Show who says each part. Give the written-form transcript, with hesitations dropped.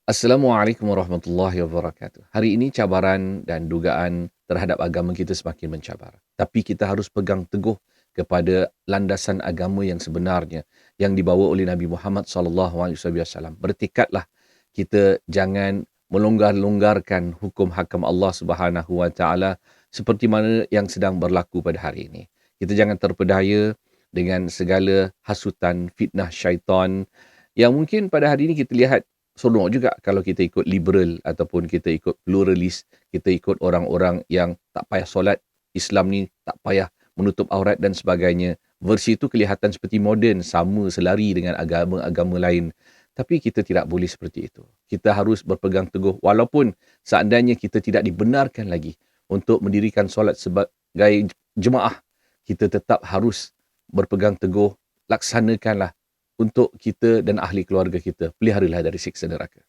Speaker 1: Assalamualaikum warahmatullahi wabarakatuh. Hari ini cabaran dan dugaan terhadap agama kita semakin mencabar. Tapi kita harus pegang teguh kepada landasan agama yang sebenarnya yang dibawa oleh Nabi Muhammad SAW. Bertekadlah kita jangan melonggar-longgarkan hukum hakam Allah Subhanahu Wa Taala seperti mana yang sedang berlaku pada hari ini. Kita jangan terpedaya dengan segala hasutan fitnah syaitan yang mungkin pada hari ini kita lihat seronok juga kalau kita ikut liberal ataupun kita ikut pluralis, kita ikut orang-orang yang tak payah solat, Islam ni tak payah menutup aurat dan sebagainya. Versi itu kelihatan seperti moden, sama selari dengan agama-agama lain. Tapi kita tidak boleh seperti itu. Kita harus berpegang teguh walaupun seandainya kita tidak dibenarkan lagi untuk mendirikan solat sebagai jemaah, kita tetap harus berpegang teguh, laksanakanlah untuk kita dan ahli keluarga kita. Peliharalah dari siksa neraka.